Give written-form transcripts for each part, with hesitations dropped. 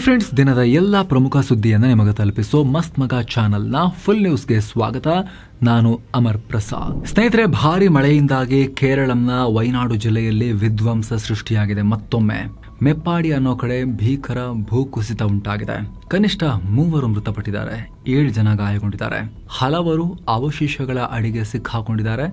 Friends, ದಿನದ ಎಲ್ಲ ಪ್ರಮುಖ ಸುದ್ದಿಯನ್ನು ನಿಮಗೆ ತಲುಪಿಸೋ ಮಸ್ತ್ ಮಗ ಚಾನೆಲ್ನ ಫುಲ್ ನ್ಯೂಸ್ಗೆ ಸ್ವಾಗತ. ನಾನು ಅಮರ್ ಪ್ರಸಾದ್. ಸ್ನೇಹಿತರೆ, ಭಾರಿ ಮಳೆಯಿಂದಾಗಿ ಕೇರಳಂನ ವಯನಾಡು ಜಿಲ್ಲೆಯಲ್ಲಿ ವಿಧ್ವಂಸ ಸೃಷ್ಟಿಯಾಗಿದೆ. ಮತ್ತೊಮ್ಮೆ ಮೆಪ್ಪಾಡಿ ಅನ್ನೋ ಕಡೆ ಭೀಕರ ಭೂಕುಸಿತ ಉಂಟಾಗಿದೆ. ಕನಿಷ್ಠ 3 ಮೃತಪಟ್ಟಿದ್ದಾರೆ, 7 ಜನ ಗಾಯಗೊಂಡಿದ್ದಾರೆ. ಹಲವರು ಅವಶೇಷಗಳ ಅಡಿಗೆ ಸಿಕ್ಕಾಕೊಂಡಿದ್ದಾರೆ.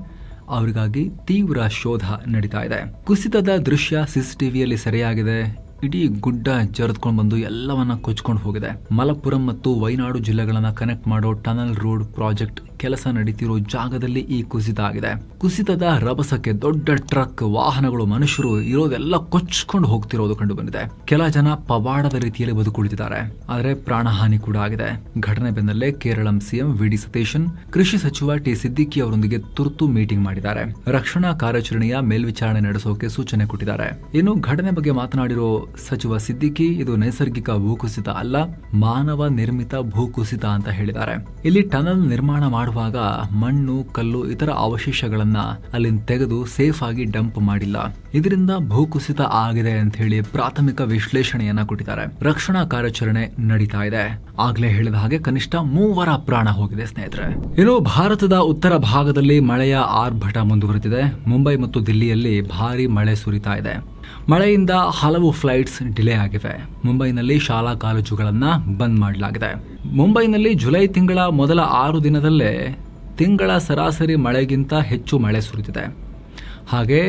ಅವರಿಗಾಗಿ ತೀವ್ರ ಶೋಧ ನಡೀತಾ ಇದೆ. ಕುಸಿತದ ದೃಶ್ಯ ಸಿಸಿಟಿವಿಯಲ್ಲಿ ಸೆರೆಯಾಗಿದೆ. ಇಡೀ ಗುಡ್ಡ ಜರಿದ್ಕೊಂಡು ಬಂದು ಎಲ್ಲವನ್ನ ಕೊಚ್ಕೊಂಡು ಹೋಗಿದೆ. ಮಲಪ್ಪುರಂ ಮತ್ತು ವಯನಾಡು ಜಿಲ್ಲೆಗಳನ್ನ ಕನೆಕ್ಟ್ ಮಾಡೋ ಟನಲ್ ರೋಡ್ ಪ್ರಾಜೆಕ್ಟ್ ಕೆಲಸ ನಡೀತಿರೋ ಜಾಗದಲ್ಲಿ ಈ ಕುಸಿತ ಆಗಿದೆ. ಕುಸಿತದ ರಭಸಕ್ಕೆ ದೊಡ್ಡ ಟ್ರಕ್, ವಾಹನಗಳು, ಮನುಷ್ಯರು ಇರೋದೆಲ್ಲ ಕೊಚ್ಕೊಂಡು ಹೋಗ್ತಿರೋದು ಕಂಡು ಬಂದಿದೆ. ಕೆಲ ಜನ ಪವಾಡದ ರೀತಿಯಲ್ಲಿ ಬದುಕುಳಿದಿದ್ದಾರೆ, ಆದರೆ ಪ್ರಾಣಹಾನಿ ಕೂಡ ಆಗಿದೆ. ಘಟನೆ ಬೆನ್ನಲ್ಲೇ ಕೇರಳಂ ಸಿಎಂ ವಿ.ಡಿ. ಸತೀಶನ್ ಕೃಷಿ ಸಚಿವ ಟಿ. ಸಿದ್ದಿಕ್ಕಿ ಅವರೊಂದಿಗೆ ತುರ್ತು ಮೀಟಿಂಗ್ ಮಾಡಿದ್ದಾರೆ. ರಕ್ಷಣಾ ಕಾರ್ಯಾಚರಣೆಯ ಮೇಲ್ವಿಚಾರಣೆ ನಡೆಸೋಕೆ ಸೂಚನೆ ಕೊಟ್ಟಿದ್ದಾರೆ. ಇನ್ನು ಘಟನೆ ಬಗ್ಗೆ ಮಾತನಾಡಿರೋ ಸಚಿವ ಸಿದ್ದಿಕ್ಕಿ, ಇದು ನೈಸರ್ಗಿಕ ಭೂಕುಸಿತ ಅಲ್ಲ, ಮಾನವ ನಿರ್ಮಿತ ಭೂಕುಸಿತ ಅಂತ ಹೇಳಿದ್ದಾರೆ. ಇಲ್ಲಿ ಟನಲ್ ನಿರ್ಮಾಣ ಮಾಡುವಾಗ ಮಣ್ಣು, ಕಲ್ಲು, ಇತರ ಅವಶೇಷಗಳನ್ನ ಅಲ್ಲಿಂದ ತೆಗೆದು ಸೇಫ್ ಆಗಿ ಡಂಪ್ ಮಾಡಿಲ್ಲ. ಇದರಿಂದ ಭೂಕುಸಿತ ಆಗಿದೆ ಅಂತ ಹೇಳಿ ಪ್ರಾಥಮಿಕ ವಿಶ್ಲೇಷಣೆಯನ್ನ ಕೊಟ್ಟಿದ್ದಾರೆ. ರಕ್ಷಣಾ ಕಾರ್ಯಾಚರಣೆ ನಡೀತಾ ಇದೆ. ಆಗ್ಲೇ ಹೇಳಿದ ಹಾಗೆ ಕನಿಷ್ಠ 3 ಪ್ರಾಣ ಹೋಗಿದೆ. ಸ್ನೇಹಿತರೆ, ಇನ್ನು ಭಾರತದ ಉತ್ತರ ಭಾಗದಲ್ಲಿ ಮಳೆಯ ಆರ್ಭಟ ಮುಂದುವರೆದಿದೆ. ಮುಂಬೈ ಮತ್ತು ದಿಲ್ಲಿಯಲ್ಲಿ ಭಾರಿ ಮಳೆ ಸುರಿತಾ ಇದೆ. ಮಳೆಯಿಂದ ಹಲವು ಫ್ಲೈಟ್ಸ್ ಡಿಲೇ ಆಗಿವೆ. ಮುಂಬೈನಲ್ಲಿ ಶಾಲಾ ಕಾಲೇಜುಗಳನ್ನ ಬಂದ್ ಮಾಡಲಾಗಿದೆ. ಮುಂಬೈನಲ್ಲಿ ಜುಲೈ ತಿಂಗಳ ಮೊದಲ 6 ದಿನದಲ್ಲೇ ತಿಂಗಳ ಸರಾಸರಿ ಮಳೆಗಿಂತ ಹೆಚ್ಚು ಮಳೆ ಸುರಿದಿದೆ. ಹಾಗೆ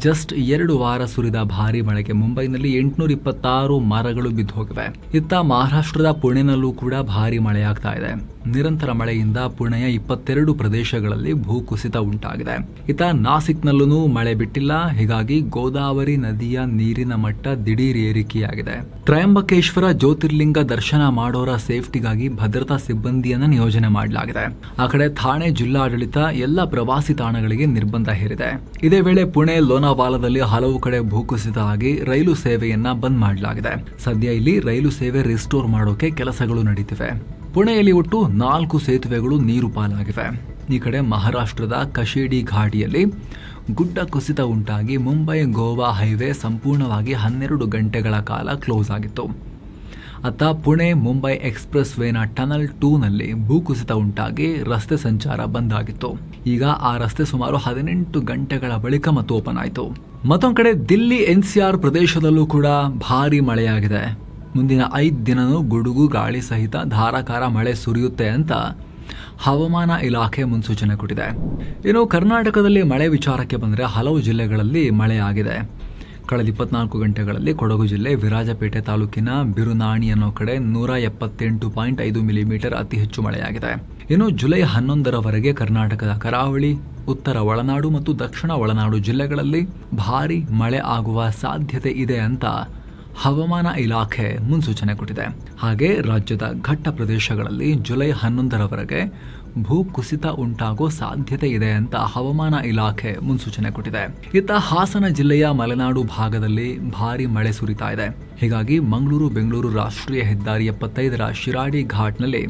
ಜಸ್ಟ್ 2 ವಾರ ಸುರಿದ ಭಾರಿ ಮಳೆಗೆ ಮುಂಬೈನಲ್ಲಿ 826 ಮರಗಳು ಬಿದ್ದು ಹೋಗಿವೆ. ಇತ್ತ ಮಹಾರಾಷ್ಟ್ರದ ಪುಣೆನಲ್ಲೂ ಕೂಡ ಭಾರಿ ಮಳೆಯಾಗ್ತಾ ಇದೆ. ನಿರಂತರ ಮಳೆಯಿಂದ ಪುಣೆಯ 22 ಪ್ರದೇಶಗಳಲ್ಲಿ ಭೂಕುಸಿತ ಉಂಟಾಗಿದೆ. ಇತ್ತ ನಾಸಿಕ್ನಲ್ಲೂ ಮಳೆ ಬಿಟ್ಟಿಲ್ಲ. ಹೀಗಾಗಿ ಗೋದಾವರಿ ನದಿಯ ನೀರಿನ ಮಟ್ಟ ದಿಢೀರ್ ಏರಿಕೆಯಾಗಿದೆ. ತ್ರಯಂಬಕೇಶ್ವರ ಜ್ಯೋತಿರ್ಲಿಂಗ ದರ್ಶನ ಮಾಡೋರ ಸೇಫ್ಟಿಗಾಗಿ ಭದ್ರತಾ ಸಿಬ್ಬಂದಿಯನ್ನ ನಿಯೋಜನೆ ಮಾಡಲಾಗಿದೆ. ಆ ಕಡೆ ಥಾಣೆ ಜಿಲ್ಲಾಡಳಿತ ಎಲ್ಲ ಪ್ರವಾಸಿ ತಾಣಗಳಿಗೆ ನಿರ್ಬಂಧ ಹೇರಿದೆ. ಇದೇ ವೇಳೆ ಪುಣೆ ಲೋನಾವಾಲಾದಲ್ಲಿ ಹಲವು ಕಡೆ ಭೂಕುಸಿತ ಆಗಿ ರೈಲು ಸೇವೆಯನ್ನ ಬಂದ್ ಮಾಡಲಾಗಿದೆ. ಸದ್ಯ ಇಲ್ಲಿ ರೈಲು ಸೇವೆ ರಿಸ್ಟೋರ್ ಮಾಡೋಕೆ ಕೆಲಸಗಳು ನಡೀತಿವೆ. ಪುಣೆಯಲ್ಲಿ ಒಟ್ಟು 4 ಸೇತುವೆಗಳು ನೀರು ಪಾಲಾಗಿವೆ. ಈ ಕಡೆ ಮಹಾರಾಷ್ಟ್ರದ ಕಶೇಡಿ ಘಾಟಿಯಲ್ಲಿ ಗುಡ್ಡ ಕುಸಿತ ಉಂಟಾಗಿ ಮುಂಬೈ ಗೋವಾ ಹೈವೇ ಸಂಪೂರ್ಣವಾಗಿ 12 ಗಂಟೆಗಳ ಕಾಲ ಕ್ಲೋಸ್ ಆಗಿತ್ತು. ಅತ್ತ ಪುಣೆ ಮುಂಬೈ ಎಕ್ಸ್ಪ್ರೆಸ್ ವೇನ ಟನಲ್ 2ನಲ್ಲಿ ಭೂಕುಸಿತ ಉಂಟಾಗಿ ರಸ್ತೆ ಸಂಚಾರ ಬಂದ್ ಆಗಿತ್ತು. ಈಗ ಆ ರಸ್ತೆ ಸುಮಾರು 18 ಗಂಟೆಗಳ ಬಳಿಕ ಮತ್ತೆ ಓಪನ್ ಆಯಿತು. ಮತ್ತೊಂದು ಕಡೆ ದಿಲ್ಲಿ NCR ಪ್ರದೇಶದಲ್ಲೂ ಕೂಡ ಭಾರಿ ಮಳೆಯಾಗಿದೆ. ಮುಂದಿನ 5 ದಿನನೂ ಗುಡುಗು ಗಾಳಿ ಸಹಿತ ಧಾರಾಕಾರ ಮಳೆ ಸುರಿಯುತ್ತೆ ಅಂತ ಹವಾಮಾನ ಇಲಾಖೆ ಮುನ್ಸೂಚನೆ ಕೊಟ್ಟಿದೆ. ಇನ್ನು ಕರ್ನಾಟಕದಲ್ಲಿ ಮಳೆ ವಿಚಾರಕ್ಕೆ ಬಂದರೆ ಹಲವು ಜಿಲ್ಲೆಗಳಲ್ಲಿ ಮಳೆ ಆಗಿದೆ. ಕಳೆದ 24 ಗಂಟೆಗಳಲ್ಲಿ ಕೊಡಗು ಜಿಲ್ಲೆ ವಿರಾಜಪೇಟೆ ತಾಲೂಕಿನ ಬಿರುನಾಣಿ ಅನ್ನೋ ಕಡೆ 178.5 ಮಿಲಿಮೀಟರ್ ಅತಿ ಹೆಚ್ಚು ಮಳೆಯಾಗಿದೆ. ಇನ್ನು ಜುಲೈ 11ರವರೆಗೆ ಕರ್ನಾಟಕದ ಕರಾವಳಿ, ಉತ್ತರ ಒಳನಾಡು ಮತ್ತು ದಕ್ಷಿಣ ಒಳನಾಡು ಜಿಲ್ಲೆಗಳಲ್ಲಿ ಭಾರಿ ಮಳೆ ಆಗುವ ಸಾಧ್ಯತೆ ಇದೆ ಅಂತ ಹವಾಮಾನ ಇಲಾಖೆ ಮುನ್ಸೂಚನೆ ಕೊಟ್ಟಿದೆ. ಹಾಗೆ ರಾಜ್ಯದ ಘಟ್ಟ ಪ್ರದೇಶಗಳಲ್ಲಿ ಜುಲೈ 11ರವರೆಗೆ ಭೂಕುಸಿತ ಉಂಟಾಗೋ ಸಾಧ್ಯತೆ ಇದೆ ಅಂತ ಹವಾಮಾನ ಇಲಾಖೆ ಮುನ್ಸೂಚನೆ ಕೊಟ್ಟಿದೆ. ಇತ್ತ ಹಾಸನ ಜಿಲ್ಲೆಯ ಮಲೆನಾಡು ಭಾಗದಲ್ಲಿ ಭಾರಿ ಮಳೆ ಸುರಿತಾ ಇದೆ. ಹೀಗಾಗಿ ಮಂಗಳೂರು ಬೆಂಗಳೂರು ರಾಷ್ಟ್ರೀಯ ಹೆದ್ದಾರಿ 75ರ ಶಿರಾಡಿ ಘಾಟ್ನಲ್ಲಿ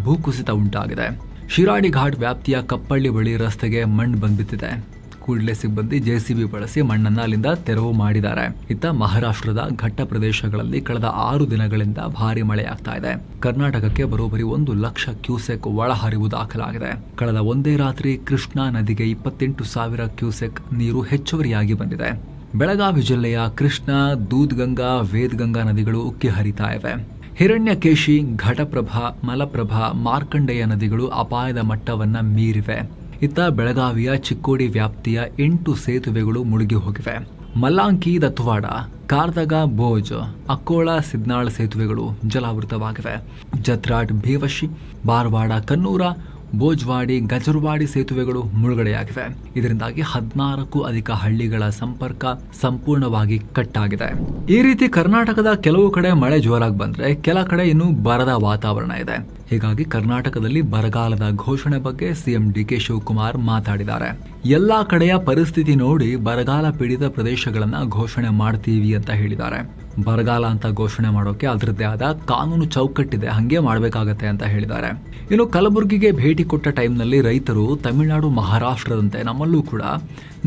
ಭೂಕುಸಿತ ಉಂಟಾಗಿದೆ. ಶಿರಾಡಿ ಘಾಟ್ ವ್ಯಾಪ್ತಿಯ ಕಪ್ಪಳ್ಳಿ ಬಳಿ ರಸ್ತೆಗೆ ಮಣ್ಣು ಬಂದ್ಬಿಟ್ಟಿದೆ. ಕೂಡಲೇ ಸಿಬ್ಬಂದಿ JCB ಬಳಸಿ ಮಣ್ಣನ್ನು ಅಲ್ಲಿಂದ ತೆರವು ಮಾಡಿದ್ದಾರೆ. ಇತ್ತ ಮಹಾರಾಷ್ಟ್ರದ ಘಟ್ಟ ಪ್ರದೇಶಗಳಲ್ಲಿ ಕಳೆದ 6 ದಿನಗಳಿಂದ ಭಾರಿ ಮಳೆಯಾಗ್ತಾ ಇದೆ. ಕರ್ನಾಟಕಕ್ಕೆ ಬರೋಬ್ಬರಿ 1 ಲಕ್ಷ ಕ್ಯೂಸೆಕ್ ಒಳಹರಿವು ದಾಖಲಾಗಿದೆ. ಕಳೆದ ಒಂದೇ ರಾತ್ರಿ ಕೃಷ್ಣಾ ನದಿಗೆ 28,000 ಕ್ಯೂಸೆಕ್ ನೀರು ಹೆಚ್ಚುವರಿಯಾಗಿ ಬಂದಿದೆ. ಬೆಳಗಾವಿ ಜಿಲ್ಲೆಯ ಕೃಷ್ಣಾ, ದೂದ್ಗಂಗಾ, ವೇದಗಂಗಾ ನದಿಗಳು ಉಕ್ಕಿ ಹರಿತಾ ಇವೆ. ಹಿರಣ್ಯಕೇಶಿ, ಘಟಪ್ರಭಾ, ಮಲಪ್ರಭಾ, ಮಾರ್ಕಂಡೆಯ ನದಿಗಳು ಅಪಾಯದ ಮಟ್ಟವನ್ನ ಮೀರಿವೆ. ಇತ್ತ ಬೆಳಗಾವಿಯ ಚಿಕ್ಕೋಡಿ ವ್ಯಾಪ್ತಿಯ 8 ಸೇತುವೆಗಳು ಮುಳುಗಿ ಹೋಗಿವೆ. ಮಲ್ಲಾಂಕಿ, ದತ್ವಾಡ, ಕಾರ್ದಗ, ಬೋಜ್, ಅಕ್ಕೋಳ, ಸಿದ್ನಾಳ್ ಸೇತುವೆಗಳು ಜಲಾವೃತವಾಗಿವೆ. ಜತ್ರಾಟ್, ಭೀವಶಿ, ಬಾರವಾಡ, ಕನ್ನೂರ, ಬೋಜ್ವಾಡಿ, ಗಜರ್ವಾಡಿ ಸೇತುವೆಗಳು ಮುಳುಗಡೆಯಾಗಿವೆ. ಇದರಿಂದಾಗಿ 14ಕ್ಕೂ ಅಧಿಕ ಹಳ್ಳಿಗಳ ಸಂಪರ್ಕ ಸಂಪೂರ್ಣವಾಗಿ ಕಟ್ ಆಗಿದೆ. ಈ ರೀತಿ ಕರ್ನಾಟಕದ ಕೆಲವು ಕಡೆ ಮಳೆ ಜೋರಾಗಿ ಬಂದ್ರೆ ಕೆಲ ಕಡೆ ಇನ್ನೂ ಬರದ ವಾತಾವರಣ ಇದೆ. ಹೀಗಾಗಿ ಕರ್ನಾಟಕದಲ್ಲಿ ಬರಗಾಲದ ಘೋಷಣೆ ಬಗ್ಗೆ ಸಿಎಂ DK ಶಿವಕುಮಾರ್ ಮಾತಾಡಿದ್ದಾರೆ. ಎಲ್ಲಾ ಕಡೆಯ ಪರಿಸ್ಥಿತಿ ನೋಡಿ ಬರಗಾಲ ಪೀಡಿತ ಪ್ರದೇಶಗಳನ್ನ ಘೋಷಣೆ ಮಾಡ್ತೀವಿ ಅಂತ ಹೇಳಿದ್ದಾರೆ. ಬರಗಾಲ ಅಂತ ಘೋಷಣೆ ಮಾಡೋಕೆ ಅದರದ್ದೇ ಆದ ಕಾನೂನು ಚೌಕಟ್ಟಿದೆ, ಹಂಗೆ ಮಾಡಬೇಕಾಗತ್ತೆ ಅಂತ ಹೇಳಿದ್ದಾರೆ. ಇನ್ನು ಕಲಬುರಗಿಗೆ ಭೇಟಿ ಕೊಟ್ಟ ಟೈಮ್ನಲ್ಲಿ ರೈತರು ತಮಿಳುನಾಡು, ಮಹಾರಾಷ್ಟ್ರದಂತೆ ನಮ್ಮಲ್ಲೂ ಕೂಡ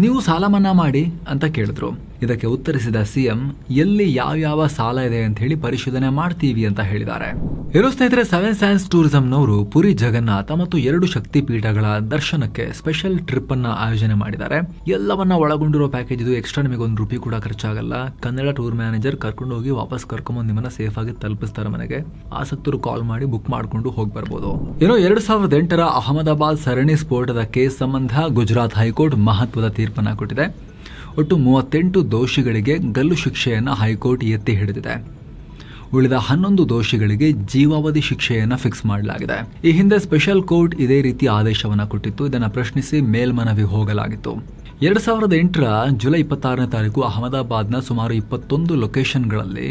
ನೀವು ಸಾಲ ಮನ್ನಾ ಮಾಡಿ ಅಂತ ಕೇಳಿದ್ರು. ಇದಕ್ಕೆ ಉತ್ತರಿಸಿದ ಸಿಎಂ, ಎಲ್ಲಿ ಯಾವ ಸಾಲ ಇದೆ ಅಂತ ಹೇಳಿ ಪರಿಶೋಧನೆ ಮಾಡ್ತೀವಿ ಅಂತ ಹೇಳಿದ್ದಾರೆ. ಇರೋ ಸ್ನೇಹಿತರೆ, ಸೆವೆನ್ ಸೈನ್ಸ್ ಟೂರಿಸಂನವರು ಪುರಿ ಜಗನ್ನಾಥ ಮತ್ತು 2 ಶಕ್ತಿ ಪೀಠಗಳ ದರ್ಶನಕ್ಕೆ ಸ್ಪೆಷಲ್ ಟ್ರಿಪ್ ಅನ್ನ ಆಯೋಜನೆ ಮಾಡಿದ್ದಾರೆ. ಎಲ್ಲವನ್ನ ಒಳಗೊಂಡಿರೋ ಪ್ಯಾಕೇಜ್ ಇದು. ಎಕ್ಸ್ಟ್ರಾ ನಿಮಗೆ ₹1 ಕೂಡ ಖರ್ಚಾಗಲ್ಲ. ಕನ್ನಡ ಟೂರ್ ಮ್ಯಾನೇಜರ್ ಕರ್ಕೊಂಡು ಹೋಗಿ ವಾಪಸ್ ಕರ್ಕೊಂಡ್ಬಂದು ನಿಮ್ಮನ್ನ ಸೇಫ್ ಆಗಿ ತಲುಪಿಸ್ತಾರೆ ಮನೆಗೆ. ಆಸಕ್ತರು ಕಾಲ್ ಮಾಡಿ ಬುಕ್ ಮಾಡ್ಕೊಂಡು ಹೋಗಿ ಬರ್ಬೋದು. ಏನೋ 2008ರ ಅಹಮದಾಬಾದ್ ಸರಣಿ ಸ್ಫೋಟದ ಕೇಸ್ ಸಂಬಂಧ ಗುಜರಾತ್ ಹೈಕೋರ್ಟ್ ಮಹತ್ವದ ತೀರ್ಪನ್ನ ಕೊಟ್ಟಿದೆ. ಒಟ್ಟು 38 ದೋಷಿಗಳಿಗೆ ಗಲ್ಲು ಶಿಕ್ಷೆಯನ್ನು ಹೈಕೋರ್ಟ್ ಎತ್ತಿ ಹಿಡಿದಿದೆ. ಉಳಿದ 11 ದೋಷಿಗಳಿಗೆ ಜೀವಾವಧಿ ಶಿಕ್ಷೆಯನ್ನು ಫಿಕ್ಸ್ ಮಾಡಲಾಗಿದೆ. ಈ ಹಿಂದೆ ಸ್ಪೆಷಲ್ ಕೋರ್ಟ್ ಇದೇ ರೀತಿ ಆದೇಶವನ್ನು ಕೊಟ್ಟಿತ್ತು. ಇದನ್ನು ಪ್ರಶ್ನಿಸಿ ಮೇಲ್ಮನವಿ ಹೋಗಲಾಗಿತ್ತು. 2008ರ ಜುಲೈ 26ನೇ ತಾರೀಕು ಅಹಮದಾಬಾದ್ನ ಸುಮಾರು 21 ಲೊಕೇಶನ್ಗಳಲ್ಲಿ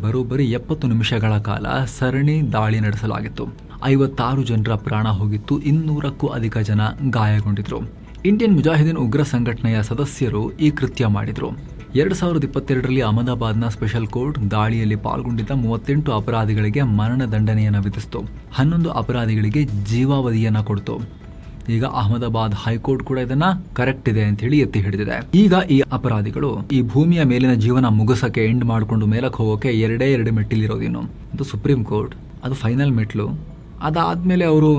ಬರೋಬ್ಬರಿ 70 ನಿಮಿಷಗಳ ಕಾಲ ಸರಣಿ ದಾಳಿ ನಡೆಸಲಾಗಿತ್ತು. 56 ಜನರ ಪ್ರಾಣ ಹೋಗಿತ್ತು. 200ಕ್ಕೂ ಅಧಿಕ ಜನ ಗಾಯಗೊಂಡಿದ್ರು. ಇಂಡಿಯನ್ ಮುಜಾಹಿದೀನ್ ಉಗ್ರ ಸಂಘಟನೆಯ ಸದಸ್ಯರು ಈ ಕೃತ್ಯ ಮಾಡಿದ್ರು. 2022ರಲ್ಲಿ ಅಹಮದಾಬಾದ್ನ ಸ್ಪೆಷಲ್ ಕೋರ್ಟ್ ದಾಳಿಯಲ್ಲಿ ಪಾಲ್ಗೊಂಡಿದ್ದ 38 ಅಪರಾಧಿಗಳಿಗೆ ಮರಣ ದಂಡನೆಯನ್ನು ವಿಧಿಸಿತು. 11 ಅಪರಾಧಿಗಳಿಗೆ ಜೀವಾವಧಿಯನ್ನ ಕೊಡ್ತು. ಈಗ ಅಹಮದಾಬಾದ್ ಹೈಕೋರ್ಟ್ ಕೂಡ ಇದನ್ನ ಕರೆಕ್ಟ್ ಇದೆ ಅಂತ ಹೇಳಿ ಎತ್ತಿ ಹಿಡಿದಿದೆ. ಈಗ ಈ ಅಪರಾಧಿಗಳು ಈ ಭೂಮಿಯ ಮೇಲಿನ ಜೀವನ ಮುಗಿಸಕ್ಕೆ ಎಂಡ್ ಮಾಡಿಕೊಂಡು ಮೇಲಕ್ಕೆ ಹೋಗೋಕೆ 2 ಮೆಟ್ಟಿಲಿರೋದಿನ್ನು. ಅದು ಸುಪ್ರೀಂ ಕೋರ್ಟ್, ಅದು ಫೈನಲ್ ಮೆಟ್ಲು. ಅದಾದ್ಮೇಲೆ ಅವರು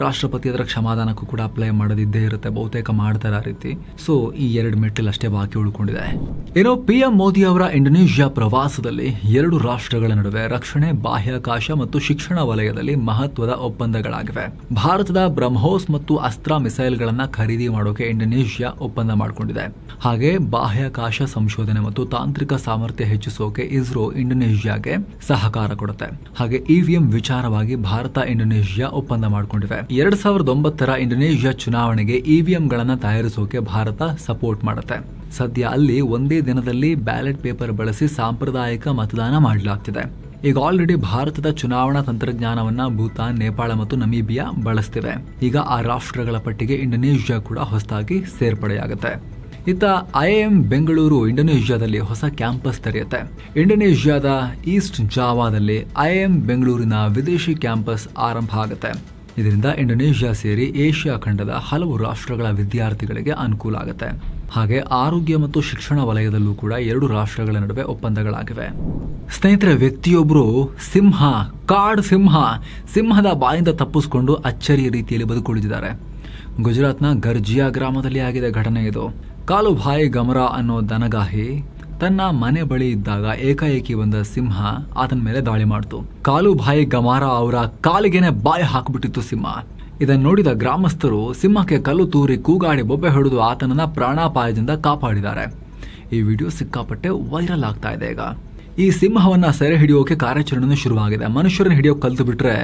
ರಾಷ್ಟ್ರಪತಿ ಅದರ ಕ್ಷಮಾದಾನಕ್ಕೂ ಕೂಡ ಅಪ್ಲೈ ಮಾಡೋದಿದ್ದೇ ಇರುತ್ತೆ. ಬಹುತೇಕ ಮಾಡ್ತಾರೆ ಆ ರೀತಿ. ಸೊ ಈ 2 ಮೆಟ್ಟಿಲು ಅಷ್ಟೇ ಬಾಕಿ ಉಳ್ಕೊಂಡಿದೆ. ಏನೋ PM ಮೋದಿ ಅವರ ಇಂಡೋನೇಷ್ಯಾ ಪ್ರವಾಸದಲ್ಲಿ 2 ರಾಷ್ಟ್ರಗಳ ನಡುವೆ ರಕ್ಷಣೆ, ಬಾಹ್ಯಾಕಾಶ ಮತ್ತು ಶಿಕ್ಷಣ ವಲಯದಲ್ಲಿ ಮಹತ್ವದ ಒಪ್ಪಂದಗಳಾಗಿವೆ. ಭಾರತದ ಬ್ರಹ್ಮೋಸ್ ಮತ್ತು ಅಸ್ತ್ರ ಮಿಸೈಲ್ಗಳನ್ನ ಖರೀದಿ ಮಾಡೋಕೆ ಇಂಡೋನೇಷ್ಯಾ ಒಪ್ಪಂದ ಮಾಡಿಕೊಂಡಿದೆ. ಹಾಗೆ ಬಾಹ್ಯಾಕಾಶ ಸಂಶೋಧನೆ ಮತ್ತು ತಾಂತ್ರಿಕ ಸಾಮರ್ಥ್ಯ ಹೆಚ್ಚಿಸೋಕೆ ಇಸ್ರೋ ಇಂಡೋನೇಷ್ಯಾಗೆ ಸಹಕಾರ ಕೊಡುತ್ತೆ. ಹಾಗೆ EVM ವಿಚಾರವಾಗಿ ಭಾರತ ಇಂಡೋನೇಷ್ಯಾ ಒಪ್ಪಂದ ಮಾಡಿಕೊಂಡಿವೆ. 2009ರ ಇಂಡೋನೇಷ್ಯಾ ಚುನಾವಣೆಗೆ EVMಗಳನ್ನ ತಯಾರಿಸೋಕೆ ಭಾರತ ಸಪೋರ್ಟ್ ಮಾಡುತ್ತೆ. ಸದ್ಯ ಅಲ್ಲಿ ಒಂದೇ ದಿನದಲ್ಲಿ ಬ್ಯಾಲೆಟ್ ಪೇಪರ್ ಬಳಸಿ ಸಾಂಪ್ರದಾಯಿಕ ಮತದಾನ ಮಾಡಲಾಗ್ತಿದೆ. ಈಗ ಆಲ್ರೆಡಿ ಭಾರತದ ಚುನಾವಣಾ ತಂತ್ರಜ್ಞಾನವನ್ನ ಭೂತಾನ್, ನೇಪಾಳ ಮತ್ತು ನಮೀಬಿಯಾ ಬಳಸ್ತಿವೆ. ಈಗ ಆ ರಾಷ್ಟ್ರಗಳ ಪಟ್ಟಿಗೆ ಇಂಡೋನೇಷ್ಯಾ ಕೂಡ ಹೊಸದಾಗಿ ಸೇರ್ಪಡೆಯಾಗುತ್ತೆ. ಇತ್ತ IIM ಬೆಂಗಳೂರು ಇಂಡೋನೇಷ್ಯಾದಲ್ಲಿ ಹೊಸ ಕ್ಯಾಂಪಸ್ ತೆರೆಯುತ್ತೆ. ಇಂಡೋನೇಷ್ಯಾದ ಈಸ್ಟ್ ಜಾವಾದಲ್ಲಿ IIM ಬೆಂಗಳೂರಿನ ವಿದೇಶಿ ಕ್ಯಾಂಪಸ್ ಆರಂಭ ಆಗುತ್ತೆ. ಇದರಿಂದ ಇಂಡೋನೇಷ್ಯಾ ಸೇರಿ ಏಷ್ಯಾ ಖಂಡದ ಹಲವು ರಾಷ್ಟ್ರಗಳ ವಿದ್ಯಾರ್ಥಿಗಳಿಗೆ ಅನುಕೂಲ ಆಗುತ್ತೆ. ಹಾಗೆ ಆರೋಗ್ಯ ಮತ್ತು ಶಿಕ್ಷಣ ವಲಯದಲ್ಲೂ ಕೂಡ 2 ರಾಷ್ಟ್ರಗಳ ನಡುವೆ ಒಪ್ಪಂದಗಳಾಗಿವೆ. ಸ್ನೇಹಿತರೆ, ವ್ಯಕ್ತಿಯೊಬ್ಬರು ಸಿಂಹದ ಬಾಯಿಂದ ತಪ್ಪಿಸಿಕೊಂಡು ಅಚ್ಚರಿಯ ರೀತಿಯಲ್ಲಿ ಬದುಕುಳಿದಿದ್ದಾರೆ. ಗುಜರಾತ್ನ ಗರ್ಜಿಯಾ ಗ್ರಾಮದಲ್ಲಿ ಆಗಿದೆ ಘಟನೆ ಇದು. ಕಾಲುಭಾಯಿ ಗಮರಾ ಅನ್ನೋ ದನಗಾಹಿ ತನ್ನ ಮನೆ ಬಳಿ ಇದ್ದಾಗ ಏಕಾಏಕಿ ಬಂದ ಸಿಂಹ ಆತನ ಮೇಲೆ ದಾಳಿ ಮಾಡಿತು. ಕಾಲುಭಾಯಿ ಗಮಾರಾ ಅವರ ಕಾಲಿಗೆನೆ ಬಾಯಿ ಹಾಕಿಬಿಟ್ಟಿತ್ತು ಸಿಂಹ. ಇದನ್ನು ನೋಡಿದ ಗ್ರಾಮಸ್ಥರು ಸಿಂಹಕ್ಕೆ ಕಲ್ಲು ತೂರಿ ಕೂಗಾಡಿ ಬೊಬ್ಬೆ ಹೊಡೆದು ಆತನನ್ನ ಪ್ರಾಣಾಪಾಯದಿಂದ ಕಾಪಾಡಿದ್ದಾರೆ. ಈ ವಿಡಿಯೋ ಸಿಕ್ಕಾಪಟ್ಟೆ ವೈರಲ್ ಆಗ್ತಾ ಇದೆ. ಈಗ ಈ ಸಿಂಹವನ್ನ ಸೆರೆ ಹಿಡಿಯೋಕೆ ಕಾರ್ಯಾಚರಣೆ ಶುರುವಾಗಿದೆ. ಮನುಷ್ಯರನ್ನ ಹಿಡಿಯೋಕೆ ಕಲ್ತು ಬಿಟ್ರೆ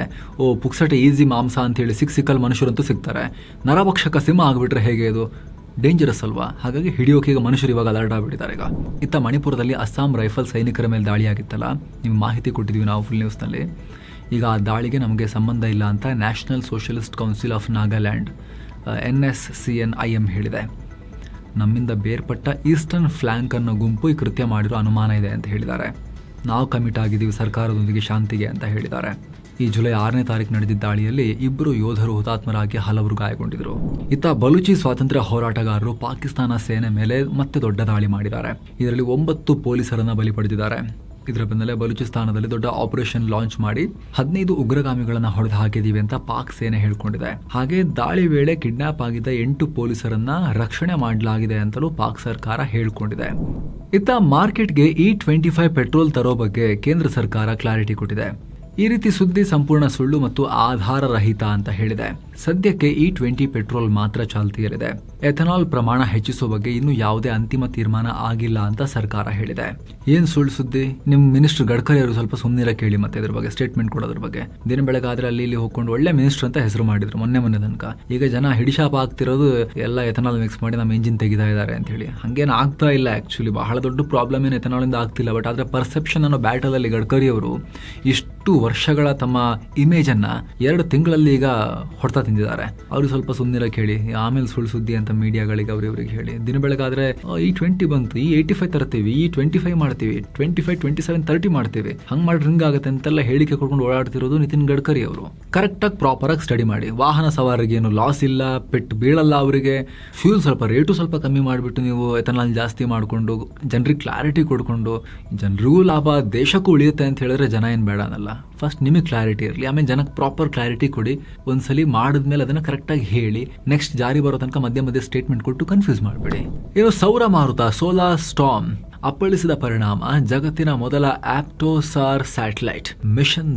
ಪುಕ್ಸಟೆ ಈಸಿ ಮಾಂಸ ಅಂತ ಹೇಳಿ ಸಿಕ್ಕಲ್ಲಿ ಮನುಷ್ಯರಂತೂ ಸಿಗ್ತಾರೆ. ನರಭಕ್ಷಕ ಸಿಂಹ ಆಗಿಬಿಟ್ರೆ ಹೇಗೆ? ಇದು ಡೇಂಜರಸ್ ಅಲ್ವಾ? ಹಾಗಾಗಿ ಹಿಡಿಯೋಕೆ ಈಗ ಮನುಷ್ಯರು ಇವಾಗ ಅಲರ್ಟ್ ಆಗಿಬಿಟ್ಟಿದ್ದಾರೆ. ಈಗ ಇತ್ತ ಮಣಿಪುರದಲ್ಲಿ ಅಸ್ಸಾಂ ರೈಫಲ್ ಸೈನಿಕರ ಮೇಲೆ ದಾಳಿ ಆಗಿತ್ತಲ್ಲ, ನಿಮ್ಗೆ ಮಾಹಿತಿ ಕೊಟ್ಟಿದ್ವಿ ನಾವು ಫುಲ್ ನ್ಯೂಸ್ನಲ್ಲಿ. ಈಗ ಆ ದಾಳಿಗೆ ನಮಗೆ ಸಂಬಂಧ ಇಲ್ಲ ಅಂತ national socialist council of Nagaland NSCNIM ಹೇಳಿದೆ. ನಮ್ಮಿಂದ ಬೇರ್ಪಟ್ಟ ಈಸ್ಟರ್ನ್ ಫ್ಲ್ಯಾಂಕ್ ಅನ್ನೋ ಗುಂಪು ಈ ಕೃತ್ಯ ಮಾಡಿರೋ ಅನುಮಾನ ಇದೆ ಅಂತ ಹೇಳಿದ್ದಾರೆ. ನಾವು ಕಮಿಟ್ ಆಗಿದ್ದೀವಿ ಸರ್ಕಾರದೊಂದಿಗೆ ಶಾಂತಿಗೆ ಅಂತ ಹೇಳಿದ್ದಾರೆ. ಈ ಜುಲೈ 6ನೇ ತಾರೀಕು ನಡೆದಿದ್ದ ದಾಳಿಯಲ್ಲಿ 2 ಯೋಧರು ಹುತಾತ್ಮರಾಗಿ ಹಲವರು ಗಾಯಗೊಂಡಿದ್ರು. ಇತ್ತ ಬಲೂಚಿ ಸ್ವಾತಂತ್ರ್ಯ ಹೋರಾಟಗಾರರು ಪಾಕಿಸ್ತಾನ ಸೇನೆ ಮೇಲೆ ಮತ್ತೆ ದೊಡ್ಡ ದಾಳಿ ಮಾಡಿದ್ದಾರೆ. ಇದರಲ್ಲಿ 9 ಪೊಲೀಸರನ್ನ ಬಲಿ ಪಡೆದಿದ್ದಾರೆ. ಇದರ ಬೆನ್ನಲ್ಲೇ ಬಲೂಚಿಸ್ತಾನದಲ್ಲಿ ದೊಡ್ಡ ಆಪರೇಷನ್ ಲಾಂಚ್ ಮಾಡಿ 15 ಉಗ್ರಗಾಮಿಗಳನ್ನ ಹೊಡೆದು ಹಾಕಿದೀವಿ ಅಂತ ಪಾಕ್ ಸೇನೆ ಹೇಳ್ಕೊಂಡಿದೆ. ಹಾಗೆ ದಾಳಿ ವೇಳೆ ಕಿಡ್ನಾಪ್ ಆಗಿದ್ದ 8 ಪೊಲೀಸರನ್ನ ರಕ್ಷಣೆ ಮಾಡಲಾಗಿದೆ ಅಂತಲೂ ಪಾಕ್ ಸರ್ಕಾರ ಹೇಳ್ಕೊಂಡಿದೆ. ಇತ್ತ ಮಾರ್ಕೆಟ್ಗೆ E25 ಪೆಟ್ರೋಲ್ ತರೋ ಬಗ್ಗೆ ಕೇಂದ್ರ ಸರ್ಕಾರ ಕ್ಲಾರಿಟಿ ಕೊಟ್ಟಿದೆ. ಈ ರೀತಿ ಸುದ್ದಿ ಸಂಪೂರ್ಣ ಸುಳ್ಳು ಮತ್ತು ಆಧಾರ ರಹಿತ ಅಂತ ಹೇಳಿದೆ. ಸದ್ಯಕ್ಕೆ E20 ಪೆಟ್ರೋಲ್ ಮಾತ್ರ ಚಾಲ್ತಿಯಲ್ಲಿದೆ. ಎಥನಾಲ್ ಪ್ರಮಾಣ ಹೆಚ್ಚಿಸುವ ಬಗ್ಗೆ ಇನ್ನೂ ಯಾವುದೇ ಅಂತಿಮ ತೀರ್ಮಾನ ಆಗಿಲ್ಲ ಅಂತ ಸರ್ಕಾರ ಹೇಳಿದೆ. ಏನ್ ಸುಳ್ಳು ಸುದ್ದಿ? ನಿಮ್ ಮಿನಿಸ್ಟರ್ ಗಡ್ಕರಿ ಅವರು ಸ್ವಲ್ಪ ಸುಮ್ಮನಿರ ಕೇಳಿ ಮತ್ತೆ ಇದ್ರ ಬಗ್ಗೆ ಸ್ಟೇಟ್ಮೆಂಟ್ ಕೊಡೋದ್ರ ಬಗ್ಗೆ. ದಿನ ಬೆಳಗಾದ್ರೆ ಅಲ್ಲಿ ಇಲ್ಲಿ ಹೋಗ್ಕೊಂಡು ಒಳ್ಳೆ ಮಿನಿಸ್ಟರ್ ಅಂತ ಹೆಸರು ಮಾಡಿದ್ರು ಮೊನ್ನೆ ತನಕ. ಈಗ ಜನ ಹಿಡಿಶಾಪ್ ಆಗ್ತಿರೋದು ಎಲ್ಲ ಎಥನಾಲ್ ಮಿಕ್ಸ್ ಮಾಡಿ ನಮ್ಮ ಇಂಜಿನ್ ತೆಗಿತಾ ಇದ್ದಾರೆ ಅಂತ ಹೇಳಿ. ಹಂಗೇನ್ ಆಗ್ತಾ ಇಲ್ಲ. ಆಕ್ಚುಲಿ ಬಹಳ ದೊಡ್ಡ ಪ್ರಾಬ್ಲಮ್ ಏನು ಎಥನಾಲ್ ಇಂದ ಆಗ್ತಿಲ್ಲ. ಬಟ್ ಆದ್ರೆ ಪರ್ಸೆಪ್ಷನ್ ಅನ್ನೋ ಬ್ಯಾಟಲ್ ಅಲ್ಲಿ ಗಡ್ಕರಿ ಅವರು ಇಷ್ಟು ಇಷ್ಟು ವರ್ಷಗಳ ತಮ್ಮ ಇಮೇಜ್ ಅನ್ನ 2 ತಿಂಗಳಲ್ಲಿ ಈಗ ಹೊಡ್ತಾ ತಿಂದಿದ್ದಾರೆ. ಅವ್ರಿಗೆ ಸ್ವಲ್ಪ ಸುಮ್ಮನಿರಕ್ಕೆ ಹೇಳಿ, ಆಮೇಲೆ ಸುಳ್ಳು ಸುದ್ದಿ ಅಂತ ಮೀಡಿಯಾಗಳಿಗೆ ಅವ್ರಿಗೆ ಹೇಳಿ. ದಿನ ಬೆಳಗಾದ್ರೆ E20 ಬಂತು, E85 ತರ್ತೀವಿ, E25 ಮಾಡ್ತೀವಿ, 25, 27, 30 ಮಾಡ್ತೀವಿ, ಹಂಗ್ ಮಾಡಿ ರಿಂಗ್ ಆಗುತ್ತೆ ಅಂತೆಲ್ಲ ಹೇಳಿಕೆ ಕೊಡ್ಕೊಂಡು ಓಡಾಡ್ತಿರೋದು ನಿತಿನ್ ಗಡ್ಕರಿ ಅವರು. ಕರೆಕ್ಟ್ ಆಗಿ ಪ್ರಾಪರ್ ಆಗಿ ಸ್ಟಡಿ ಮಾಡಿ. ವಾಹನ ಸವಾರಿಗೆ ಏನು ಲಾಸ್ ಇಲ್ಲ, ಪೆಟ್ಟು ಬೀಳಲ್ಲ ಅವರಿಗೆ. ಫ್ಯೂಲ್ ರೇಟು ಸ್ವಲ್ಪ ಕಮ್ಮಿ ಮಾಡಿಬಿಟ್ಟು ನೀವು ಎಥನಾಲ್ ಜಾಸ್ತಿ ಮಾಡಿಕೊಂಡು ಜನರಿಗೆ ಕ್ಲಾರಿಟಿ ಕೊಡ್ಕೊಂಡು, ಜನರಿಗೂ ಲಾಭ ದೇಶಕ್ಕೂ ಉಳಿಯುತ್ತೆ ಅಂತ ಹೇಳಿದ್ರೆ ಜನ ಏನು ಬೇಡ ಅನ್ನಲ್ಲ. ಫಸ್ಟ್ ನಿಮಗೆ ಕ್ಲಾರಿಟಿ ಇರಲಿ, ಆಮೇಲೆ ಜನಕ್ಕೆ ಪ್ರಾಪರ್ ಕ್ಲಾರಿಟಿ ಕೊಡಿ. ಒಂದ್ಸಲಿ ಮಾಡಿದ್ಮೇಲೆ ಅದನ್ನ ಕರೆಕ್ಟಾಗಿ ಹೇಳಿ, ನೆಕ್ಸ್ಟ್ ಜಾರಿ ಬರೋ ತನಕ ಮಧ್ಯೆ ಸ್ಟೇಟ್ಮೆಂಟ್ ಕೊಟ್ಟು ಕನ್ಫ್ಯೂಸ್ ಮಾಡಬೇಡಿ. ಏನು ಸೌರ ಮಾರುತ ಸೋಲಾರ್ ಸ್ಟಾರ್ಮ್ ಅಪ್ಪಳಿಸಿದ ಪರಿಣಾಮ ಜಗತ್ತಿನ ಮೊದಲ ಆಪ್ಟೋಸಾರ್ ಸ್ಯಾಟಲೈಟ್ ಮಿಷನ್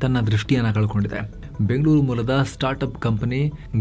ತನ್ನ ದೃಷ್ಟಿಯನ್ನು ಕಳ್ಕೊಂಡಿದೆ. ಬೆಂಗಳೂರು ಮೂಲದ ಸ್ಟಾರ್ಟ್ಅಪ್ ಕಂಪನಿ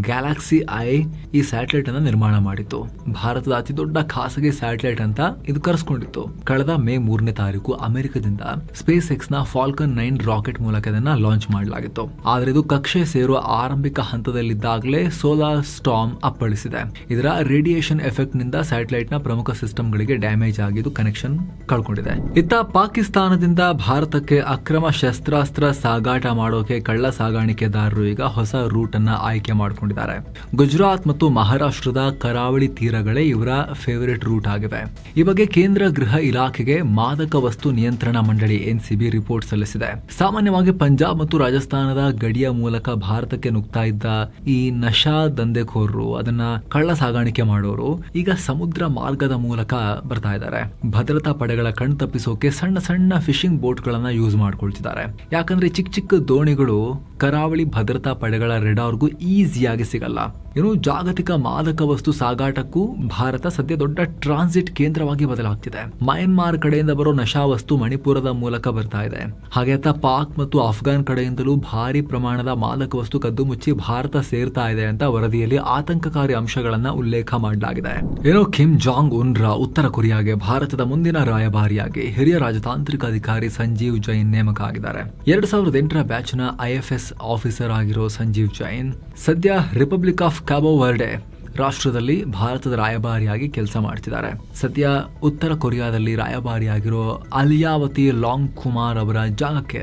ಗ್ಯಾಲಕ್ಸಿ ಐ ಈ ಸ್ಯಾಟಲೈಟ್ ಅನ್ನು ನಿರ್ಮಾಣ ಮಾಡಿತ್ತು. ಭಾರತದ ಅತಿ ದೊಡ್ಡ ಖಾಸಗಿ ಸ್ಯಾಟಲೈಟ್ ಅಂತ ಇದು ಕರೆಸ್ಕೊಂಡಿತ್ತು. ಕಳೆದ ಮೇ 3ನೇ ತಾರೀಕು ಅಮೆರಿಕದಿಂದ ಸ್ಪೇಸ್ ಎಕ್ಸ್ ನ ಫಾಲ್ಕನ್ 9 ರಾಕೆಟ್ ಮೂಲಕ ಇದನ್ನ ಲಾಂಚ್ ಮಾಡಲಾಗಿತ್ತು. ಆದ್ರೆ ಇದು ಕಕ್ಷೆ ಸೇರುವ ಆರಂಭಿಕ ಹಂತದಲ್ಲಿದ್ದಾಗಲೇ ಸೋಲಾರ್ ಸ್ಟಾರ್ಮ್ ಅಪ್ಪಳಿಸಿದೆ. ಇದರ ರೇಡಿಯೇಷನ್ ಎಫೆಕ್ಟ್ ನಿಂದ ಸ್ಯಾಟಲೈಟ್ ನ ಪ್ರಮುಖ ಸಿಸ್ಟಮ್ ಗಳಿಗೆ ಡ್ಯಾಮೇಜ್ ಆಗಿದ್ದು ಕನೆಕ್ಷನ್ ಕಳ್ಕೊಂಡಿದೆ. ಇತ್ತ ಪಾಕಿಸ್ತಾನದಿಂದ ಭಾರತಕ್ಕೆ ಅಕ್ರಮ ಶಸ್ತ್ರಾಸ್ತ್ರ ಸಾಗಾಟ ಮಾಡೋಕೆ ಕಳ್ಳ ಸಾಗಾಣಿಕೆದಾರರು ಈಗ ಹೊಸ ರೂಟ್ ಅನ್ನ ಆಯ್ಕೆ ಮಾಡಿಕೊಂಡಿದ್ದಾರೆ. ಗುಜರಾತ್ ಮತ್ತು ಮಹಾರಾಷ್ಟ್ರದ ಕರಾವಳಿ ತೀರಗಳೇ ಇವರ ಫೇವರಿಟ್ ರೂಟ್ ಆಗಿವೆ. ಈ ಬಗ್ಗೆ ಕೇಂದ್ರ ಗೃಹ ಇಲಾಖೆಗೆ ಮಾದಕ ವಸ್ತು ನಿಯಂತ್ರಣ ಮಂಡಳಿ ಎನ್ಸಿಬಿ ರಿಪೋರ್ಟ್ ಸಲ್ಲಿಸಿದೆ. ಸಾಮಾನ್ಯವಾಗಿ ಪಂಜಾಬ್ ಮತ್ತು ರಾಜಸ್ಥಾನದ ಗಡಿಯ ಮೂಲಕ ಭಾರತಕ್ಕೆ ನುಗ್ತಾ ಇದ್ದ ಈ ನಶಾ ದಂಧೆಕೋರರು, ಅದನ್ನ ಕಳ್ಳ ಸಾಗಾಣಿಕೆ ಮಾಡೋರು ಈಗ ಸಮುದ್ರ ಮಾರ್ಗದ ಮೂಲಕ ಬರ್ತಾ ಇದ್ದಾರೆ. ಭದ್ರತಾ ಪಡೆಗಳ ಕಣ್ ತಪ್ಪಿಸೋಕೆ ಸಣ್ಣ ಸಣ್ಣ ಫಿಶಿಂಗ್ ಬೋಟ್ ಗಳನ್ನ ಯೂಸ್ ಮಾಡ್ಕೊಳ್ತಿದ್ದಾರೆ. ಯಾಕಂದ್ರೆ ಚಿಕ್ಕ ಚಿಕ್ಕ ದೋಣಿಗಳು ಕರಾವಳಿ ಭದ್ರತಾ ಪಡೆಗಳ ರೆಡಾರ್ಗೂ ಈಸಿಯಾಗಿ ಸಿಗಲ್ಲ. ಏನು ಜಾಗತಿಕ ಮಾದಕ ವಸ್ತು ಸಾಗಾಟಕ್ಕೂ ಭಾರತ ಸದ್ಯ ದೊಡ್ಡ ಟ್ರಾನ್ಸಿಟ್ ಕೇಂದ್ರವಾಗಿ ಬದಲಾಗ್ತಿದೆ. ಮಯನ್ಮಾರ್ ಕಡೆಯಿಂದ ಬರೋ ನಶಾ ವಸ್ತು ಮಣಿಪುರದ ಮೂಲಕ ಬರ್ತಾ ಇದೆ. ಹಾಗೆ ಪಾಕ್ ಮತ್ತು ಅಫ್ಘಾನ್ ಕಡೆಯಿಂದಲೂ ಭಾರಿ ಪ್ರಮಾಣದ ಮಾದಕ ವಸ್ತು ಕದ್ದು ಮುಚ್ಚಿ ಭಾರತ ಸೇರ್ತಾ ಇದೆ ಅಂತ ವರದಿಯಲ್ಲಿ ಆತಂಕಕಾರಿ ಅಂಶಗಳನ್ನ ಉಲ್ಲೇಖ ಮಾಡಲಾಗಿದೆ. ಏನೋ ಕಿಮ್ ಜಾಂಗ್ ಉನ್ ಉತ್ತರ ಕೊರಿಯಾಗೆ ಭಾರತದ ಮುಂದಿನ ರಾಯಭಾರಿಯಾಗಿ ಹಿರಿಯ ರಾಜತಾಂತ್ರಿಕ ಅಧಿಕಾರಿ ಸಂಜೀವ್ ಜೈನ್ ನೇಮಕ ಆಗಿದ್ದಾರೆ. 2008ರ ಬ್ಯಾಚ್ನ IFS ಆಫೀಸರ್ ಆಗಿರೋ ಸಂಜೀವ್ ಜೈನ್ ಸದ್ಯ ರಿಪಬ್ಲಿಕ್ ಆಫ್ ಕ್ಯಾಬೋ ವರ್ಡೆ ರಾಷ್ಟ್ರದಲ್ಲಿ ಭಾರತದ ರಾಯಭಾರಿಯಾಗಿ ಕೆಲಸ ಮಾಡ್ತಿದ್ದಾರೆ. ಸದ್ಯ ಉತ್ತರ ಕೊರಿಯಾದಲ್ಲಿ ರಾಯಭಾರಿಯಾಗಿರೋ ಅಲಿಯಾವತಿ ಲಾಂಗ್ ಕುಮಾರ್ ಅವರ ಜಾಗಕ್ಕೆ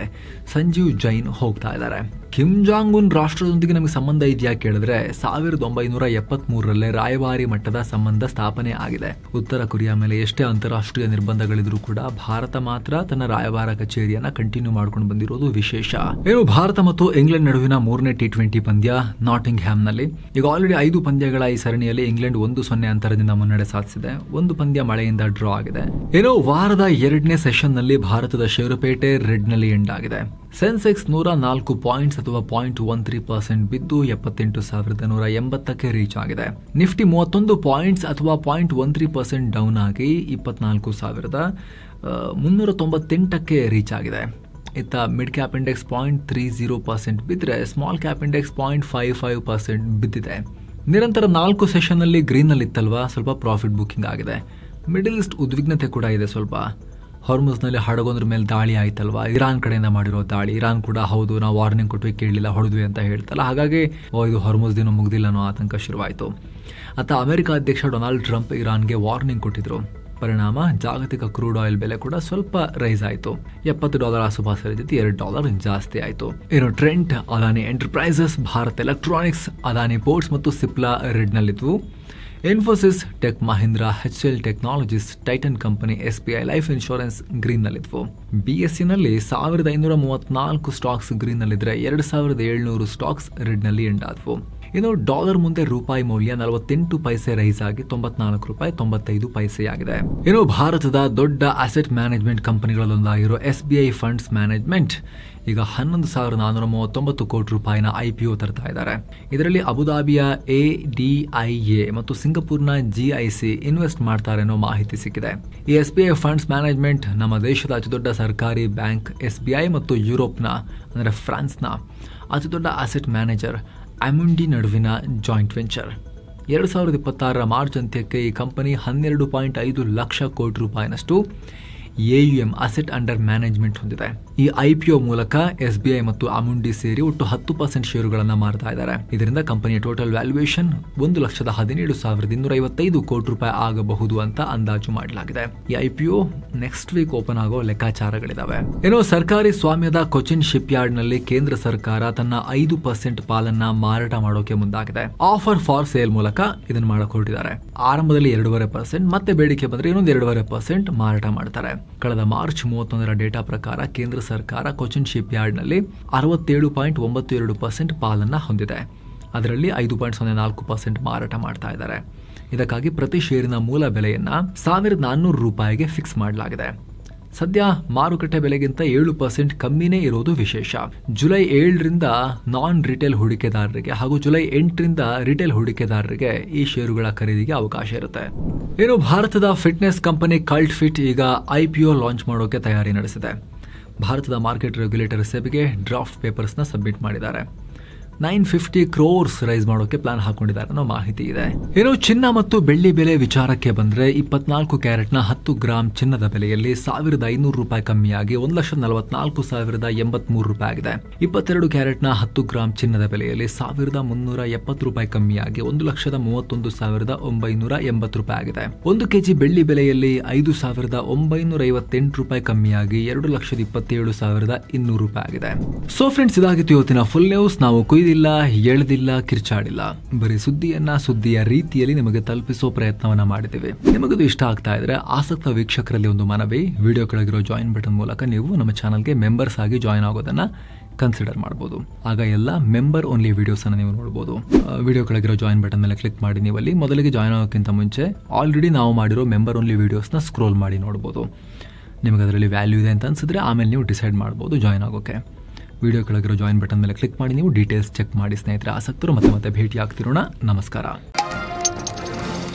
ಸಂಜೀವ್ ಜೈನ್ ಹೋಗ್ತಾ ಇದ್ದಾರೆ. ಕಿಮ್ ಜಾಂಗ್ ಉನ್ ರಾಷ್ಟ್ರದೊಂದಿಗೆ ನಮಗೆ ಸಂಬಂಧ ಇದೆಯಾ ಕೇಳಿದ್ರೆ 1973ರಲ್ಲೇ ರಾಯಭಾರಿ ಮಟ್ಟದ ಸಂಬಂಧ ಸ್ಥಾಪನೆ ಆಗಿದೆ. ಉತ್ತರ ಕೊರಿಯಾ ಮೇಲೆ ಎಷ್ಟೇ ಅಂತಾರಾಷ್ಟ್ರೀಯ ನಿರ್ಬಂಧಗಳಿದ್ರೂ ಕೂಡ ಭಾರತ ಮಾತ್ರ ತನ್ನ ರಾಯಭಾರ ಕಚೇರಿಯನ್ನ ಕಂಟಿನ್ಯೂ ಮಾಡ್ಕೊಂಡು ಬಂದಿರೋದು ವಿಶೇಷ. ಏನು ಭಾರತ ಮತ್ತು ಇಂಗ್ಲೆಂಡ್ ನಡುವಿನ 3ನೇ T20 ಪಂದ್ಯ ನಾಟಿಂಗ್ ಹ್ಯಾಮ್ನಲ್ಲಿ ಈಗ ಆಲ್ರೆಡಿ 5 ಪಂದ್ಯಗಳ ಈ ಸರಣಿಯಲ್ಲಿ ಇಂಗ್ಲೆಂಡ್ 1-0 ಅಂತರದಿಂದ ಮುನ್ನಡೆ ಸಾಧಿಸಿದೆ. 1 ಪಂದ್ಯ ಮಳೆಯಿಂದ ಡ್ರಾ ಆಗಿದೆ. ಏನೋ ವಾರದ 2ನೇ ಸೆಷನ್ ನಲ್ಲಿ ಭಾರತದ ಷೇರುಪೇಟೆ ರೆಡ್ ನಲ್ಲಿ ಎಂಡ್ ಆಗಿದೆ. ಸೆನ್ಸೆಕ್ಸ್ 104 ಪಾಯಿಂಟ್ಸ್ ಅಥವಾ 0.13% ಬಿದ್ದು 78,180ಕ್ಕೆ ರೀಚ್ ಆಗಿದೆ. ನಿಫ್ಟಿ 31 ಪಾಯಿಂಟ್ಸ್ ಅಥವಾ 0.13% ಡೌನ್ ಆಗಿ 24,398ಕ್ಕೆ ರೀಚ್ ಆಗಿದೆ. ಇತ್ತ ಮಿಡ್ ಕ್ಯಾಪ್ ಇಂಡೆಕ್ಸ್ 0.30% ಬಿದ್ದರೆ ಸ್ಮಾಲ್ ಕ್ಯಾಪ್ ಇಂಡೆಕ್ಸ್ 0.55% ಬಿದ್ದಿದೆ. ನಿರಂತರ 4 ಸೆಷನ್ ನಲ್ಲಿ ಗ್ರೀನ್ ನಲ್ಲಿ ಇತ್ತಲ್ವಾ, ಸ್ವಲ್ಪ ಪ್ರಾಫಿಟ್ ಬುಕಿಂಗ್ ಆಗಿದೆ. ಮಿಡಲ್ ಈಸ್ಟ್ ಉದ್ವಿಗ್ನತೆ ಕೂಡ ಇದೆ ಸ್ವಲ್ಪ. ಹಾರ್ಮುಜ್ನಲ್ಲಿ ಹಡಗೊಂದ್ರ ಮೇಲೆ ದಾಳಿ ಆಯ್ತಲ್ವಾ, ಇರಾನ್ ಕಡೆಯಿಂದ ಮಾಡಿರೋ ದಾಳಿ. ಇರಾನ್ ಕೂಡ ಹೌದು ನಾವು ವಾರ್ನಿಂಗ್ ಕೊಟ್ವಿ ಕೇಳಲಿಲ್ಲ ಹೊಡೆದ್ವಿ ಅಂತ ಹೇಳ್ತಲ್ಲ, ಹಾಗಾಗಿ ಇದು ಹಾರ್ಮುಜ್ ದಿನ ಮುಗ್ದಿಲ್ಲ ಅನ್ನೋ ಆತಂಕ ಶುರುವಾಯಿತು. ಅತ್ತ ಅಮೆರಿಕ ಅಧ್ಯಕ್ಷ ಡೊನಾಲ್ಡ್ ಟ್ರಂಪ್ ಇರಾನ್ಗೆ ವಾರ್ನಿಂಗ್ ಕೊಟ್ಟಿದ್ರು. ಪರಿಣಾಮ ಜಾಗತಿಕ ಕ್ರೂಡ್ ಆಯಿಲ್ ಬೆಲೆ ಕೂಡ ಸ್ವಲ್ಪ ರೈಸ್ ಆಯಿತು. $70 ಆಸುಪಾಸು ಇದ್ದಿದ್ದು $2 ಜಾಸ್ತಿ ಆಯಿತು. ಏನು ಟ್ರೆಂಟ್, ಅದಾನಿ ಎಂಟರ್ಪ್ರೈಸಸ್, ಭಾರತ್ ಎಲೆಕ್ಟ್ರಾನಿಕ್ಸ್, ಅದಾನಿ ಪೋರ್ಟ್ಸ್ ಮತ್ತು ಸಿಪ್ಲಾ ರೆಡ್ ನಲ್ಲಿದ್ವು. Infosys, Tech Mahindra, HCL Technologies, Titan Company, SBI Life Insurance green ನಲ್ಲಿದ್ವು. BSE ನಲ್ಲಿ 1534 ಸ್ಟಾಕ್ಸ್ ಗ್ರೀನ್ ನಲ್ಲಿದ್ರೆ 2700 ಸ್ಟಾಕ್ಸ್ ರೆಡ್ ನಲ್ಲಿ ಎಂಡ್ ಆದವು. ಇನ್ನು ಡಾಲರ್ ಮುಂದೆ ರೂಪಾಯಿ ಮೌಲ್ಯ 48 ಪೈಸೆ ರೈಸ್ ಆಗಿ $94.95 ಆಗಿದೆ. ಇನ್ನು ಭಾರತದ ದೊಡ್ಡ ಅಸೆಟ್ ಮ್ಯಾನೇಜ್ಮೆಂಟ್ ಕಂಪನಿಗಳಲ್ಲೊಂದಾಗಿರೋ SBI ಫಂಡ್ಸ್ ಮ್ಯಾನೇಜ್ಮೆಂಟ್ ಈಗ 11,439 ಕೋಟಿ ರೂಪಾಯಿನ IPO ತರ್ತಾ ಇದ್ದಾರೆ. ಇದರಲ್ಲಿ ಅಬುದಾಬಿಯ ADIA ಮತ್ತು ಸಿಂಗಪೂರ್ನ GIC ಇನ್ವೆಸ್ಟ್ ಮಾಡ್ತಾರೆ ಅನ್ನೋ ಮಾಹಿತಿ ಸಿಕ್ಕಿದೆ. ಈ SBI ಫಂಡ್ಸ್ ಮ್ಯಾನೇಜ್ಮೆಂಟ್ ನಮ್ಮ ದೇಶದ ಅತಿದೊಡ್ಡ ಸರ್ಕಾರಿ ಬ್ಯಾಂಕ್ SBI ಮತ್ತು ಯುರೋಪ್ನ ಅಂದರೆ ಫ್ರಾನ್ಸ್ನ ಅತಿದೊಡ್ಡ ಅಸೆಟ್ ಮ್ಯಾನೇಜರ್ ಅಮುಂಡಿ ನಡುವಿನ ಜಾಯಿಂಟ್ ವೆಂಚರ್. 2026ರ ಮಾರ್ಚ್ ಅಂತ್ಯಕ್ಕೆ ಈ ಕಂಪನಿ 12.5 ಲಕ್ಷ ಕೋಟಿ ರೂಪಾಯಿನಷ್ಟು AUM ಅಸೆಟ್ ಅಂಡರ್ ಮ್ಯಾನೇಜ್ಮೆಂಟ್ ಹೊಂದಿದೆ. ಈ IPO ಮೂಲಕ SBI ಮತ್ತು ಅಮುಂಡಿ ಸೇರಿ ಒಟ್ಟು 10% ಷೇರುಗಳನ್ನು ಮಾರ್ತಾ ಇದ್ದಾರೆ. ಇದರಿಂದ ಕಂಪನಿಯ ಟೋಟಲ್ ವ್ಯಾಲ್ಯೂಯೇಷನ್ 1,17,255 ಕೋಟಿ ರೂಪಾಯಿ ಆಗಬಹುದು ಅಂತ ಅಂದಾಜು ಮಾಡಲಾಗಿದೆ. ಈ IPO ನೆಕ್ಸ್ಟ್ ವೀಕ್ ಓಪನ್ ಆಗೋ ಲೆಕ್ಕಾಚಾರಗಳಿದಾವೆ. ಏನೋ ಸರ್ಕಾರಿ ಸ್ವಾಮ್ಯದ ಕೊಚಿನ್ ಶಿಪ್ ಯಾರ್ಡ್ ನಲ್ಲಿ ಕೇಂದ್ರ ಸರ್ಕಾರ ತನ್ನ 5% ಪಾಲನ್ನ ಮಾರಾಟ ಮಾಡೋಕೆ ಮುಂದಾಗಿದೆ. ಆಫರ್ ಫಾರ್ ಸೇಲ್ ಮೂಲಕ ಇದನ್ನ ಮಾಡಕ್ ಹೊರಟಿದ್ದಾರೆ. ಆರಂಭದಲ್ಲಿ 2.5%, ಮತ್ತೆ ಬೇಡಿಕೆ ಬಂದ್ರೆ ಇನ್ನೊಂದು 2.5% ಮಾರಾಟ ಮಾಡ್ತಾರೆ. ಕಳೆದ ಮಾರ್ಚ್ 31ರ ಡೇಟಾ ಪ್ರಕಾರ ಕೇಂದ್ರ ಸರ್ಕಾರ ಕೊಚಿನ್ ಶಿಪ್ ಯಾರ್ಡ್ ನಲ್ಲಿ 67.92% ಪಾಲನ್ನ ಹೊಂದಿದೆ. ಅದರಲ್ಲಿ 5.04% ಮಾರಾಟ ಮಾಡ್ತಾ ಇದ್ದಾರೆ. ಇದಕ್ಕಾಗಿ ಪ್ರತಿ ಷೇರಿನ ಮೂಲ ಬೆಲೆಯನ್ನ 1,400 ರೂಪಾಯಿಗೆ ಫಿಕ್ಸ್ ಮಾಡಲಾಗಿದೆ. ಸದ್ಯ ಮಾರುಕಟ್ಟೆ ಬೆಲೆಗಿಂತ 7% ಕಮ್ಮಿನೇ ಇರೋದು ವಿಶೇಷ. ಜುಲೈ 7ರಿಂದ ನಾನ್ ರಿಟೇಲ್ ಹೂಡಿಕೆದಾರರಿಗೆ ಹಾಗೂ ಜುಲೈ 8ರಿಂದ ರಿಟೇಲ್ ಹೂಡಿಕೆದಾರರಿಗೆ ಈ ಷೇರುಗಳ ಖರೀದಿಗೆ ಅವಕಾಶ ಇರುತ್ತೆ. ಇನ್ನು ಭಾರತದ ಫಿಟ್ನೆಸ್ ಕಂಪನಿ ಕಲ್ಟ್ ಫಿಟ್ ಈಗ IPO ಲಾಂಚ್ ಮಾಡೋಕೆ ತಯಾರಿ ನಡೆಸಿದೆ. ಭಾರತದ ಮಾರ್ಕೆಟ್ ರೆಗ್ಯುಲೇಟರ್ ಸೆಬಿಗೆ ಡ್ರಾಫ್ಟ್ ಪೇಪರ್ಸ್ನ ಸಬ್ಮಿಟ್ ಮಾಡಿದ್ದಾರೆ. 950 crores ರೈಸ್ ಮಾಡೋಕೆ ಪ್ಲಾನ್ ಹಾಕೊಂಡಿದ್ದಾರೆ ಅನ್ನೋ ಮಾಹಿತಿ ಇದೆ. ಇನ್ನು ಚಿನ್ನ ಮತ್ತು ಬೆಳ್ಳಿ ಬೆಲೆ ವಿಚಾರಕ್ಕೆ ಬಂದ್ರೆ 24 ಕ್ಯಾರೆಟ್ನ 10 ಗ್ರಾಂ ಚಿನ್ನದ ಬೆಲೆಯಲ್ಲಿ 1,500 ರೂಪಾಯಿ ಕಮ್ಮಿಯಾಗಿ 1,44,083 ರೂಪಾಯಿ ಆಗಿದೆ. 22 ಕ್ಯಾರೆಟ್ನ 10 ಗ್ರಾಂ ಚಿನ್ನದ ಬೆಲೆಯಲ್ಲಿ 1,370 ರೂಪಾಯಿ ಕಮ್ಮಿಯಾಗಿ 1,31,980 ರೂಪಾಯಿ ಆಗಿದೆ. 1 ಕೆಜಿ ಬೆಳ್ಳಿ ಬೆಲೆಯಲ್ಲಿ 5,958 ರೂಪಾಯಿ ಕಮ್ಮಿಯಾಗಿ 2,27,200 ರೂಪಾಯಿ ಆಗಿದೆ. ಸೊ ಫ್ರೆಂಡ್ಸ್, ಇದಾಗಿತ್ತು ಇವತ್ತಿನ ಫುಲ್ ನ್ಯೂಸ್. ನಾವು ಎಳೆದಿಲ್ಲ, ಕಿರ್ಚಾಡಿಲ್ಲ, ಬರೀ ಸುದ್ದಿಯ ರೀತಿಯಲ್ಲಿ ನಿಮಗೆ ತಲುಪಿಸೋ ಪ್ರಯತ್ನವನ್ನ ಮಾಡಿದ್ದೇವೆ. ನಿಮಗದು ಇಷ್ಟ ಆಗ್ತಾ ಇದ್ರೆ ಆಸಕ್ತ ವೀಕ್ಷಕರಲ್ಲಿ ಒಂದು ಮನವಿ, ವಿಡಿಯೋ ಕೆಳಗಿರೋ ಜಾಯಿನ್ ಬಟನ್ ಮೂಲಕ ನೀವು ನಮ್ಮ ಚಾನಲ್ಗೆ ಮೆಂಬರ್ಸ್ ಆಗಿ ಜಾಯಿನ್ ಆಗೋದನ್ನ ಕನ್ಸಿಡರ್ ಮಾಡಬಹುದು. ಆಗ ಎಲ್ಲ ಮೆಂಬರ್ ಓನ್ಲಿ ವಿಡಿಯೋಸ್ ಅನ್ನು ನೀವು ನೋಡಬಹುದು. ವಿಡಿಯೋ ಕೆಳಗಿರೋ ಜಾಯಿನ್ ಬಟನ್ ಮೇಲೆ ಕ್ಲಿಕ್ ಮಾಡಿ ನೀವು ಅಲ್ಲಿ ಮೊದಲಿಗೆ ಜಾಯಿನ್ ಆಗೋಕ್ಕಿಂತ ಮುಂಚೆ ಆಲ್ರೆಡಿ ನಾವು ಮಾಡಿರೋ ಮೆಂಬರ್ ಓನ್ಲಿ ವಿಡಿಯೋಸ್ನ ಸ್ಕ್ರೋಲ್ ಮಾಡಿ ನೋಡಬಹುದು. ನಿಮಗೆ ಅದರಲ್ಲಿ ವ್ಯಾಲ್ಯೂ ಇದೆ ಅಂತ ಅನ್ಸಿದ್ರೆ ಆಮೇಲೆ ನೀವು ಡಿಸೈಡ್ ಮಾಡಬಹುದು ಜಾಯಿನ್ ಆಗೋಕೆ. ವಿಡಿಯೋ ಕೆಳಗಿರೋ ಜಾಯಿನ್ ಬಟನ್ ಮೇಲೆ ಕ್ಲಿಕ್ ಮಾಡಿ ನೀವು ಡೀಟೇಲ್ಸ್ ಚೆಕ್ ಮಾಡಿ ಸ್ನೇಹಿತರೆ. ಆಸಕ್ತರು ಮತ್ತೆ ಭೇಟಿ ಆಗ್ತಿರೋಣ. ನಮಸ್ಕಾರ.